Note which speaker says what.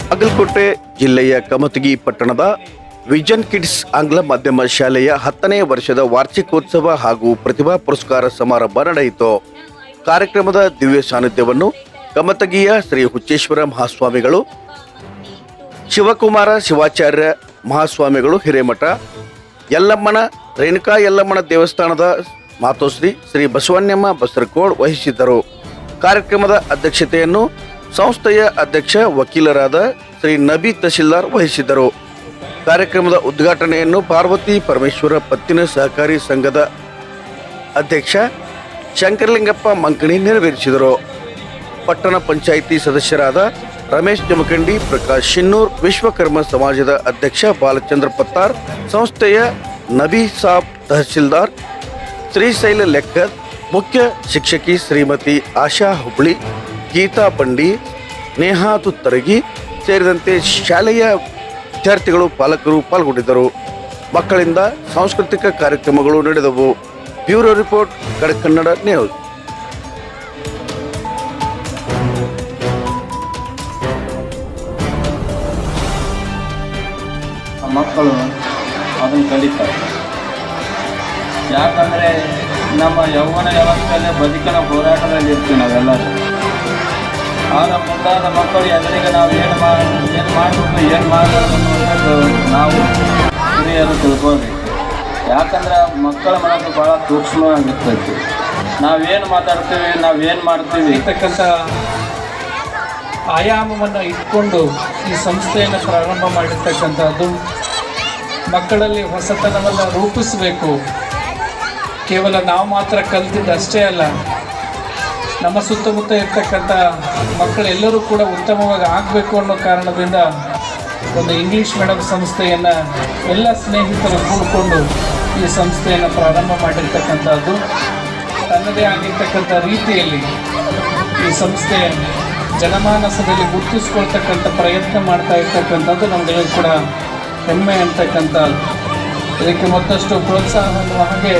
Speaker 1: ಬಾಗಲಕೋಟೆ ಜಿಲ್ಲೆಯ ಕಮತಗಿ ಪಟ್ಟಣದ vision kids ಆಂಗ್ಲ ಮಾಧ್ಯಮ ಶಾಲೆಯ 10ನೇ ವರ್ಷದ ವಾರ್ಷಿಕೋತ್ಸವ ಹಾಗೂ ಪ್ರತಿಭಾ ಪುರಸ್ಕಾರ ಸಮಾರಂಭ ನಡೆಯಿತು. ಕಾರ್ಯಕ್ರಮದ ದಿವ್ಯ ಸಾನ್ನಿಧ್ಯವನ್ನು ಕಮತಗಿಯ ಶ್ರೀ ಹುಚ್ಚೇಶ್ವರ ಮಹಾಸ್ವಾಮಿಗಳು, ಶಿವಕುಮಾರ ಶಿವಾಚಾರ್ಯ ಮಹಾಸ್ವಾಮಿಗಳು ಹಿರೇಮಠ, ಯಲ್ಲಮ್ಮನ ರೇಣುಕಾ ಯಲ್ಲಮ್ಮನ ದೇವಸ್ಥಾನದ ಮಾತೋಶ್ರೀ ಶ್ರೀ ಬಸವಣ್ಣಮ್ಮ ಬಸರಕೋಡ್ ವಹಿಸಿದ್ದರು. ಕಾರ್ಯಕ್ರಮದ ಅಧ್ಯಕ್ಷತೆಯನ್ನು ಸಂಸ್ಥೆಯ ಅಧ್ಯಕ್ಷ ವಕೀಲರಾದ ಶ್ರೀ ನಬಿ ತಹಶೀಲ್ದಾರ್ ವಹಿಸಿದ್ದರು. ಕಾರ್ಯಕ್ರಮದ ಉದ್ಘಾಟನೆಯನ್ನು ಪಾರ್ವತಿ ಪರಮೇಶ್ವರ ಪತ್ತಿನ ಸಹಕಾರಿ ಸಂಘದ ಅಧ್ಯಕ್ಷ ಶಂಕರಲಿಂಗಪ್ಪ ಮಂಕಣಿ ನೆರವೇರಿಸಿದರು. ಪಟ್ಟಣ ಪಂಚಾಯಿತಿ ಸದಸ್ಯರಾದ ರಮೇಶ್ ಜಮಖಂಡಿ, ಪ್ರಕಾಶ್ ಶಿನ್ನೂರ್, ವಿಶ್ವಕರ್ಮ ಸಮಾಜದ ಅಧ್ಯಕ್ಷ ಬಾಲಚಂದ್ರ ಪತ್ತಾರ್, ಸಂಸ್ಥೆಯ ನಬಿ ಸಾಬ್ ತಹಶೀಲ್ದಾರ್, ಶ್ರೀಶೈಲ ಲೆಕ್ಕದ್, ಮುಖ್ಯ ಶಿಕ್ಷಕಿ ಶ್ರೀಮತಿ ಆಶಾ ಹುಬ್ಳಿ, ಗೀತಾ ಬಂಡಿ, ನೇಹಾ ತುತ್ತರಗಿ ಸೇರಿದಂತೆ ಶಾಲೆಯ ವಿದ್ಯಾರ್ಥಿಗಳು, ಪಾಲಕರು ಪಾಲ್ಗೊಂಡಿದ್ದರು. ಮಕ್ಕಳಿಂದ ಸಾಂಸ್ಕೃತಿಕ ಕಾರ್ಯಕ್ರಮಗಳು ನಡೆದವು. Bureau report, Kannada news.
Speaker 2: ಮಕ್ಕಳು ಅದನ್ನು ಕಲಿತಾರೆ. ಯಾಕಂದರೆ ನಮ್ಮ ಯೌವನ ವ್ಯವಸ್ಥೆಯಲ್ಲೇ ಬದುಕಿನ ಹೋರಾಟದಲ್ಲಿ ಇರ್ತೀವಿ ನಾವೆಲ್ಲರೂ. ಆಗ ಮುಂದಾದ ಮಕ್ಕಳು ಎದುರಿಗೆ ನಾವು ಏನು ಮಾಡಬೇಕು, ಏನು ಮಾಡಬಾರ್ದು ಅನ್ನೋದು ನಾವು ಹಿರಿಯರು ತಿಳ್ಕೊಳ್ಬೇಕು. ಯಾಕಂದ್ರೆ ಮಕ್ಕಳ ಮನಸ್ಸು ಭಾಳ ಸೂಕ್ಷ್ಮವಾಗಿರ್ತೈತಿ. ನಾವೇನು ಮಾತಾಡ್ತೀವಿ, ನಾವೇನು ಮಾಡ್ತೀವಿ
Speaker 3: ಇರ್ತಕ್ಕಂಥ ಆಯಾಮವನ್ನು ಇಟ್ಕೊಂಡು ಈ ಸಂಸ್ಥೆಯನ್ನು ಪ್ರಾರಂಭ ಮಾಡಿರ್ತಕ್ಕಂಥದ್ದು. ಮಕ್ಕಳಲ್ಲಿ ಹೊಸತನವನ್ನು ರೂಪಿಸಬೇಕು. ಕೇವಲ ನಾವು ಮಾತ್ರ ಕಲಿತಿದ್ದು ಅಷ್ಟೇ ಅಲ್ಲ, ನಮ್ಮ ಸುತ್ತಮುತ್ತ ಇರ್ತಕ್ಕಂಥ ಮಕ್ಕಳೆಲ್ಲರೂ ಕೂಡ ಉತ್ತಮವಾಗಿ ಆಗಬೇಕು ಅನ್ನೋ ಕಾರಣದಿಂದ ಒಂದು ಇಂಗ್ಲೀಷ್ ಮೀಡಿಯಂ ಸಂಸ್ಥೆಯನ್ನು ಎಲ್ಲ ಸ್ನೇಹಿತರು ಕೂಡಿಕೊಂಡು ಈ ಸಂಸ್ಥೆಯನ್ನು ಪ್ರಾರಂಭ ಮಾಡಿರ್ತಕ್ಕಂಥದ್ದು. ತನ್ನದೇ ಆಗಿರ್ತಕ್ಕಂಥ ರೀತಿಯಲ್ಲಿ ಈ ಸಂಸ್ಥೆ ಜನಮಾನಸದಲ್ಲಿ ಗುರುತಿಸ್ಕೊಳ್ತಕ್ಕಂಥ ಪ್ರಯತ್ನ ಮಾಡ್ತಾ ಇರ್ತಕ್ಕಂಥದ್ದು ನಮಗೆಲ್ಲರೂ ಕೂಡ ಹೆಮ್ಮೆ ಅಂತಕ್ಕಂಥ. ಇದಕ್ಕೆ ಮತ್ತಷ್ಟು ಪ್ರೋತ್ಸಾಹ ಅನ್ನುವ ಹಾಗೆ